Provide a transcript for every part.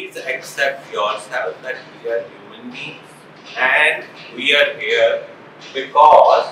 please accept yourself that we are human beings and we are here because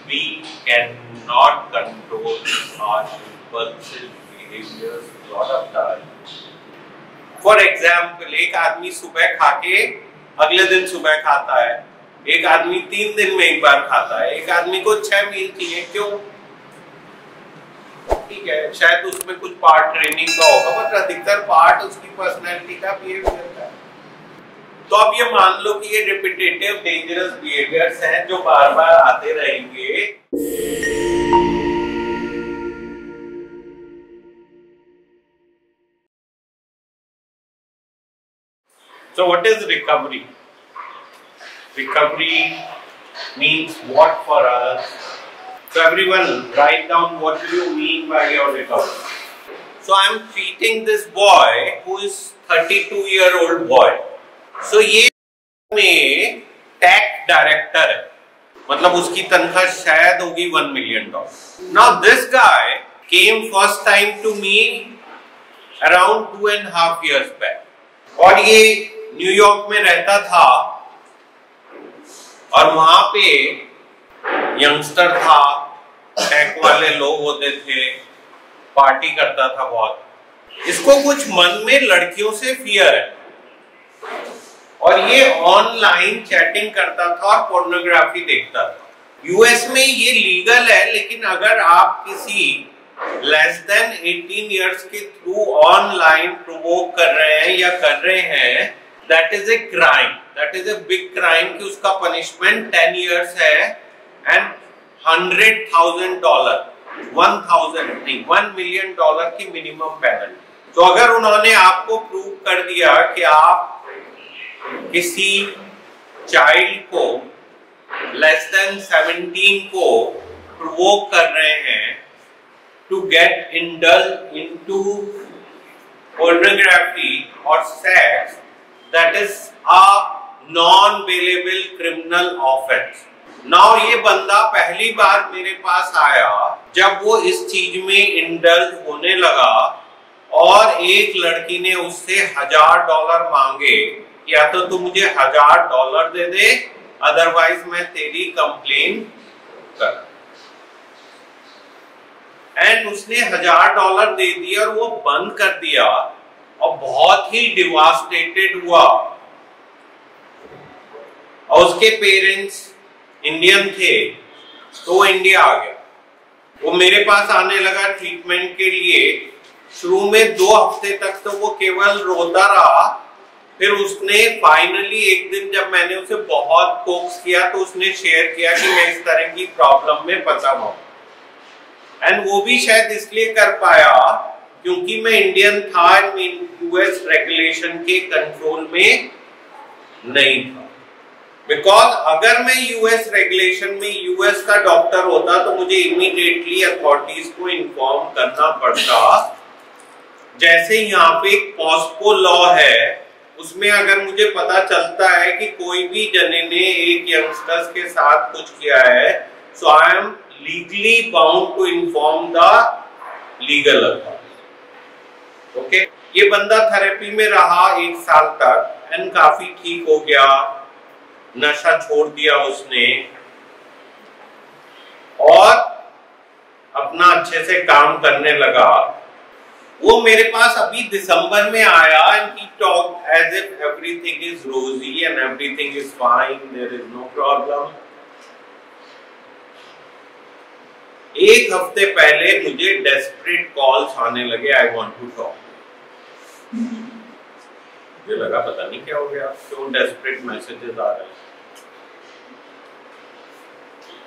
we cannot control our impulsive behaviors a lot of times. For example, एक आदमी सुबह खा के अगले दिन सुबह खाता है, एक आदमी 3 दिन में एक बार खाता है, एक आदमी को 6 मील चाहिए। क्यों? ठीक है, शायद उसमें कुछ पार्ट ट्रेनिंग का होगा, पर अधिकतर पार्ट उसकी पर्सनैलिटी का बिहेवियर का है। तो अब ये मान लो कि ये रिपीटेटिव डेंजरस बिहेवियर्स हैं जो बार बार आते रहेंगे। So what is recovery? Recovery means what for us? So everyone write down what do you mean by your recovery. So I am treating this boy who is 32-year-old boy. So ये में take director है, मतलब उसकी तनख्वाह शायद होगी $1 million. Now this guy came first time to me around 2.5 years back. और ये न्यूयॉर्क में रहता था और वहां पे यंगस्टर था, टेक वाले लोग होते थे, पार्टी करता था बहुत। इसको कुछ मन में लड़कियों से फियर है और ये ऑनलाइन चैटिंग करता था और पोर्नोग्राफी देखता था। यूएस में ये लीगल है, लेकिन अगर आप किसी लेस देन 18 इयर्स के थ्रू ऑनलाइन प्रोवोक कर रहे हैं या कर रहे हैं, that is a crime, that is a big crime कि उसका पनिशमेंट 10 इयर्स है एंड $100,000 $1 million की मिनिमम पेनल्टी। तो अगर उन्होंने आपको प्रूव कर दिया कि आप किसी चाइल्ड को लेस देन 17 को प्रोवोक कर रहे हैं to get indulge into pornography और sex, that is a non bailable criminal offence. Now ये बंदा पहली बार मेरे पास आया जब वो इस चीज में इंडल्ज होने लगा और एक लड़की ने उससे $1000 मांगे, या तो तू मुझे $1000 दे दे, अदरवाइज मैं तेरी कंप्लेन कर। एंड उसने $1000 दे दिया और वो बंद कर दिया और बहुत ही डिवास्टेटेड हुआ। और उसके पेरेंट्स इंडियन थे तो वो इंडिया आ गया। वो मेरे पास आने लगा ट्रीटमेंट के लिए। शुरू में 2 हफ्ते तक तो वो केवल रोता रहा, फिर उसने फाइनली एक दिन जब मैंने उसे बहुत कोक्स किया तो उसने शेयर किया कि मैं इस तरह की प्रॉब्लम में फंसा हुआ हूं। एंड वो भी शायद इसलिए कर पाया क्योंकि मैं इंडियन था, यूएस रेगुलेशन के कंट्रोल में नहीं था। बिकॉज अगर मैं यूएस रेगुलेशन में यूएस का डॉक्टर होता तो मुझे इमीडिएटली अथॉरिटीज को इन्फॉर्म करना पड़ता। जैसे यहाँ पे एक पॉस्को लॉ है, उसमें अगर मुझे पता चलता है कि कोई भी जने ने एक यंगस्टर्स के साथ कुछ किया है, so I am legally bound to inform the legal authority. Okay, ये बंदा थेरेपी में रहा 1 साल तक एंड काफी ठीक हो गया, नशा छोड़ दिया उसने और अपना अच्छे से काम करने लगा। वो मेरे पास अभी दिसंबर में आया and he talked as if everything is rosy and everything is fine, there is no problem. 1 हफ्ते पहले मुझे डेस्परेट कॉल्स आने लगे, आई वांट टू टॉक। मुझे लगा पता नहीं क्या हो गया, क्यों डेस्परेट मैसेजेस आ रहे हैं।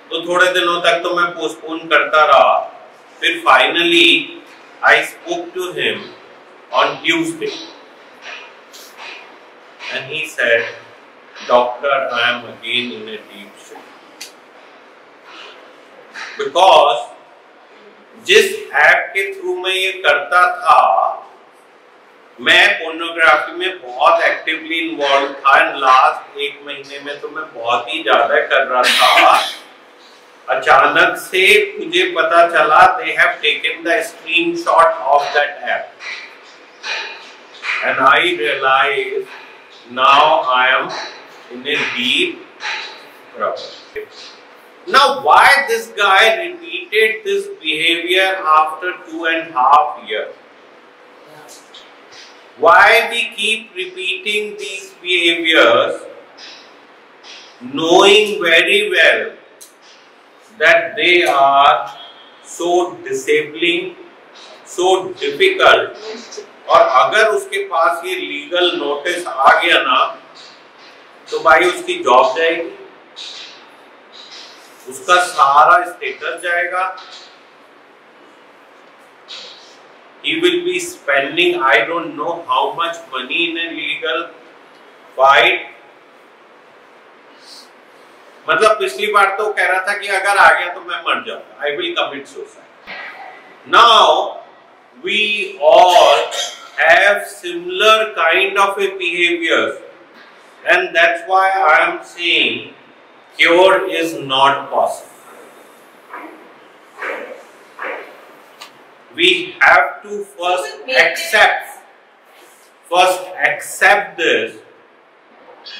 तो थोड़े दिनों तक तो मैं पोस्टपोन करता रहा, फिर finally I spoke to him on Tuesday and he said, "Doctor, I am again in a deep shit." Because जिस ऐप के थ्रू मैं ये करता था, मैं पोर्नोग्राफी में बहुत एक्टिवली इन्वॉल्व था एंड लास्ट 1 महीने में तो मैं बहुत ही ज्यादा कर रहा था। अचानक से मुझे पता चला they have taken the screenshot of that app and I realize now I am in a deep trouble. Now, why this guy repeated this behavior after 2.5 years? Why we keep repeating these behaviors, knowing very well that they are so disabling, so difficult, और अगर उसके पास ये legal notice आ गया ना, तो भाई उसकी job जाएगी, उसका सारा स्टेटस जाएगा. He will be spending I don't know how much money in a legal fight. मतलब पिछली बार तो कह रहा था कि अगर आ गया तो मैं मर जाऊंगा. I will commit suicide. Now we all have similar kind of a behaviors, and that's why I am saying cure is not possible. We have to first accept this,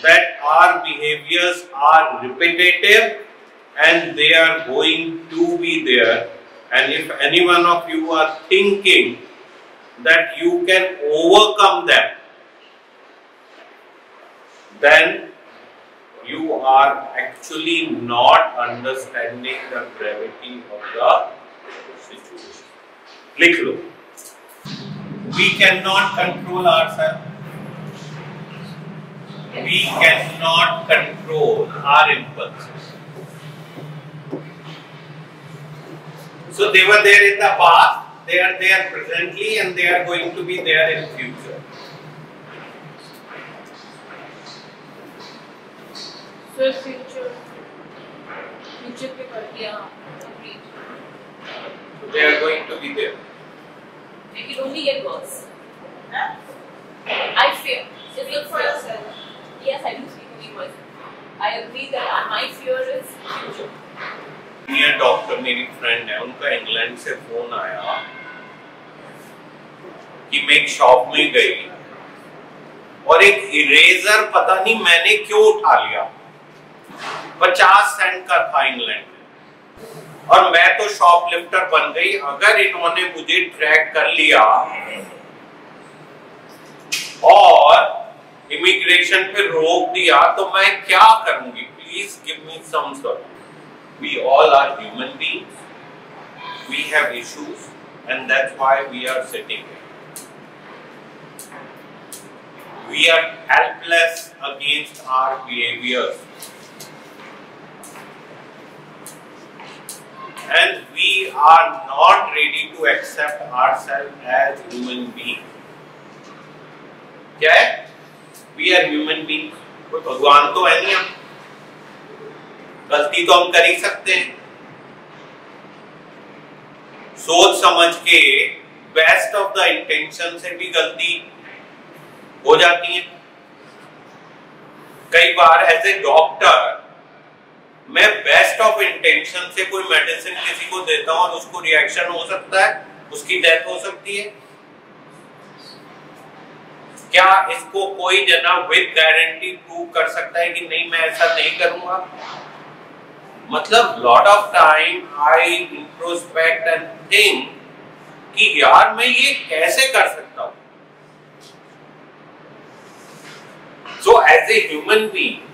that our behaviors are repetitive and they are going to be there. And if any one of you are thinking that you can overcome them, then you are actually not understanding the gravity of the situation. लिख लो. We cannot control ourselves. We cannot control our impulses. So they were there in the past, they are there presently, and they are going to be there in future. So future पे कर दिया complete. So they are going to be there. It will only get worse. Huh? I fear. Just look for yourself. Yes, I do speak only myself. I agree that my fear is future. मेरा doctor मेरी friend है, उनका England से phone आया कि मैं एक shop में गई और एक इरेजर पता नहीं मैंने क्यों उठा लिया, 50 सेंट का था इंग्लैंड में, और मैं तो शॉपलिफ्टर बन गई. अगर इन्होंने मुझे ट्रैक कर लिया और इमिग्रेशन पे रोक दिया तो मैं क्या करूंगी? Please give me some solution. We all are human beings. We have issues, and that's why we are sitting here. We are helpless against our behaviors. And we are not ready to accept ourselves as human beings. क्या है? We are human beings. कोई भगवान तो है नहीं हम. गलती तो हम कर ही सकते हैं. सोच समझ के बेस्ट ऑफ द इंटेंशन से भी गलती हो जाती है. कई बार एज ए डॉक्टर मैं बेस्ट ऑफ इंटेंशन से कोई मेडिसिन किसी को देता हूं और उसको रिएक्शन हो सकता है, उसकी डेथ हो सकती है. क्या इसको कोई जना विद गारंटी प्रूव कर सकता है कि नहीं मैं ऐसा नहीं करूंगा? मतलब lot of time I introspect and think कि यार मैं ये कैसे कर सकता हूं. So as a human being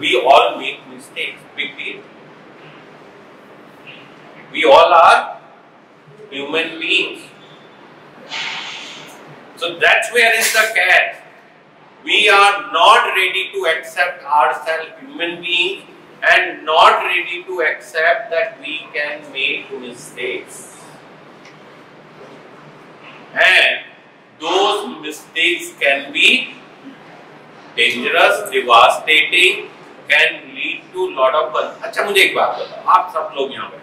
we all make mistakes, big deal. We all are human beings. So that's where is the catch. We are not ready to accept ourselves human beings and not ready to accept that we can make mistakes. And those mistakes can be dangerous, devastating, can lead to lot of. अच्छा मुझे एक बात बताओ, आप सब लोग यहाँ पे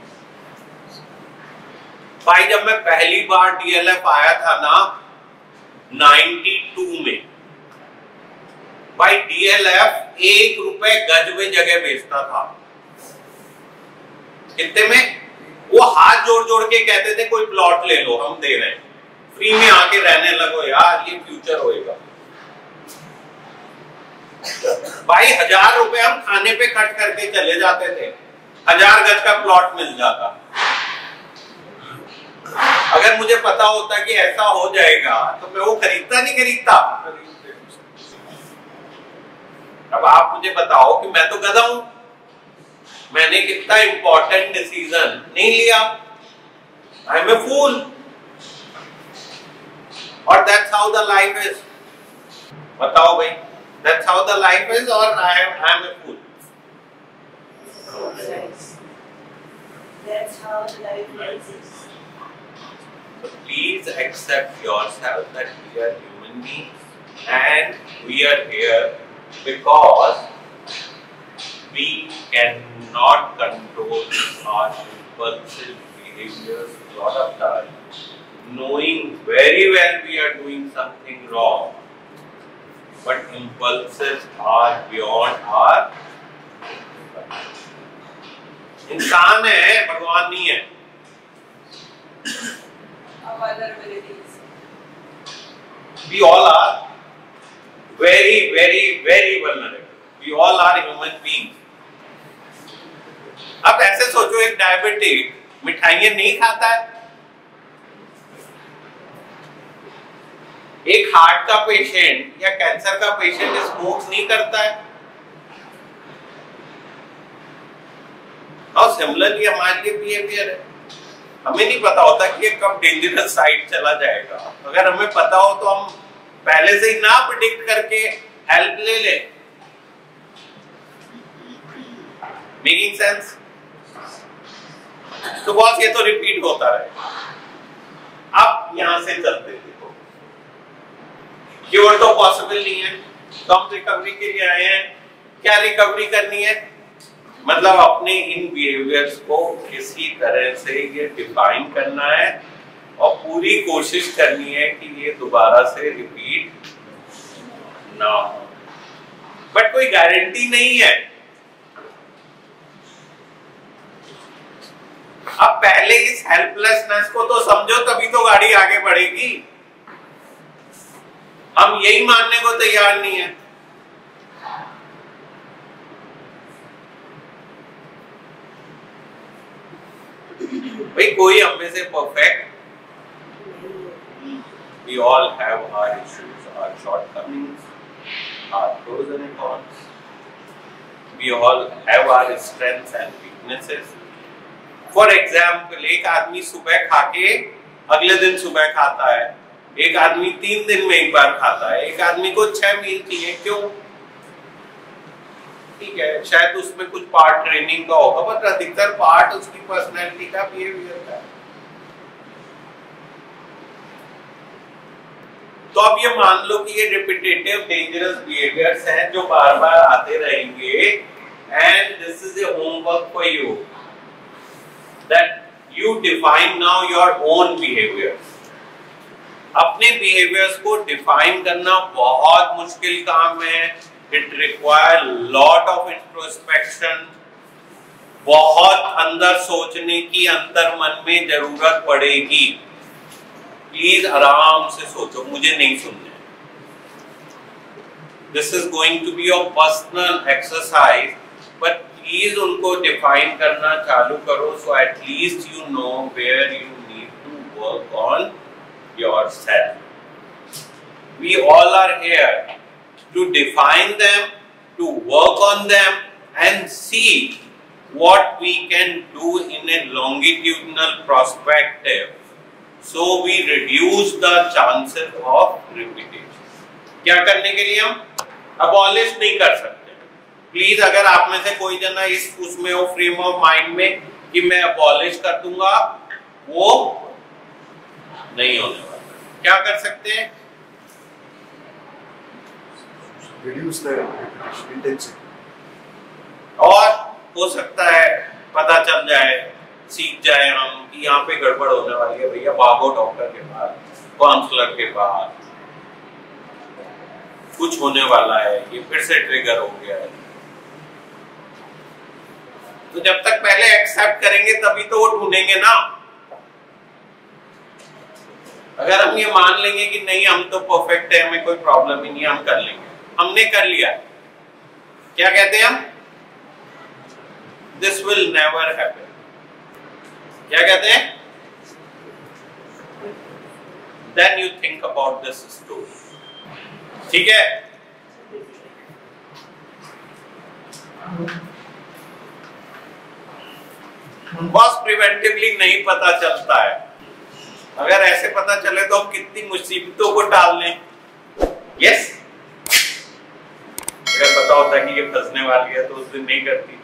भाई, जब मैं पहली बार डीएलएफ आया था ना 92 में, भाई डीएलएफ 1 रुपए गज में जगह बेचता था. कितने में? वो हाथ जोड़ जोड़ के कहते थे कोई प्लॉट ले लो, हम दे रहे हैं, फ्री में करने लगो यार, ये फ्यूचर होएगा। भाई 1000 रुपए हम खाने पे खर्च करके चले जाते थे, 1000 गज का प्लॉट मिल जाता। अगर मुझे पता होता कि ऐसा हो जाएगा तो मैं वो खरीदता नहीं खरीदता। अब आप मुझे बताओ कि मैं तो गधा हूं, मैंने कितना इंपॉर्टेंट डिसीजन नहीं लिया। आई एम ए फूल, और that's how the life is. बताओ भाई, that's how the life is, और I am a fool. That's how the life is. So please accept yourself that we are human beings and we are here because we cannot control our impulsive behaviors a lot of times, knowing very well we are doing something wrong, but impulses are beyond our इंसान है, भगवान नहीं है। We all are very, very, very vulnerable. We all are human beings. अब ऐसे सोचो, एक diabetic मिठाइयां नहीं खाता है, एक हार्ट का पेशेंट या कैंसर का पेशेंट स्मोक नहीं करता है। और सिमिलरली हमारे लिए बिहेवियर है। हमें नहीं पता होता कि ये कब डेंजरस साइड चला जाएगा। अगर हमें पता हो तो हम पहले से ही ना प्रेडिक्ट करके हेल्प ले ले। Making sense? तो बॉस, ये तो रिपीट होता रहे। अब यहां से चलते देखो, क्योर तो पॉसिबल नहीं है, तो हम रिकवरी के लिए आए हैं। क्या रिकवरी करनी है? मतलब अपने इन बिहेवियर्स को किसी तरह से ये डिफाइन करना है और पूरी कोशिश करनी है कि ये दोबारा से रिपीट ना हो। बट कोई गारंटी नहीं है। अब पहले इस हेल्पलेसनेस को तो समझो, तभी तो गाड़ी आगे बढ़ेगी। हम यही मानने को तैयार नहीं है। भाई कोई हम में से perfect, we all have our issues, our shortcomings, our pros and cons. We all have our strengths and weaknesses. For example, एक आदमी सुबह खा के अगले दिन सुबह खाता है, एक आदमी 3 दिन में एक बार खाता है, एक आदमी को 6 मील चाहिए। क्यों? ठीक है, शायद उसमें कुछ पार्ट ट्रेनिंग का होगा, पर अधिकतर पार्ट उसकी पर्सनैलिटी का, बिहेवियर का है। तो अब ये मान लो कि ये रिपीटेटिव डेंजरस बिहेवियर्स हैं जो बार बार आते रहेंगे, and this is a homework for you that you define now your own behaviours. अपने बिहेवियर्स को डिफाइन करना बहुत मुश्किल काम है। It requires lot of introspection, बहुत अंदर सोचने की अंतर मन में जरूरत पड़ेगी। प्लीज आराम से सोचो, मुझे नहीं सुनना। This is going to be your personal exercise, but please उनको डिफाइन करना चालू करो, so at least you know where you need to work on yourself. We all are here to define them, to work on them and see what we can do in a longitudinal perspective, so we reduce the chances of repetition. क्या करने के लिए हम abolish नहीं कर सकते। Please अगर आप में से कोई जना इस उसमें हो, फ्रेम ऑफ माइंड में कि मैं abolish कर दूंगा, वो नहीं होने वाला। क्या कर सकते हैं? reduce the repetition intensity. और हो सकता है पता चल जाए, सीख जाए हम कि यहाँ पे गड़बड़ होने वाली है, भैया भागो डॉक्टर के पास, काउंसलर के पास, कुछ होने वाला है, ये फिर से ट्रिगर हो गया है। तो जब तक पहले एक्सेप्ट करेंगे तभी तो वो ढूंढेंगे ना। अगर हम ये मान लेंगे कि नहीं हम तो परफेक्ट है, हमें कोई प्रॉब्लम ही नहीं, हम कर लेंगे, हमने कर लिया, क्या कहते हैं हम? This will never happen. क्या कहते हैं? Then you think about this story. ठीक है, बस प्रिवेंटिवली नहीं पता चलता है। अगर ऐसे पता चले तो हम कितनी मुसीबतों को टाल लें। यस, अगर पता होता कि ये फंसने वाली है तो उस दिन नहीं करती।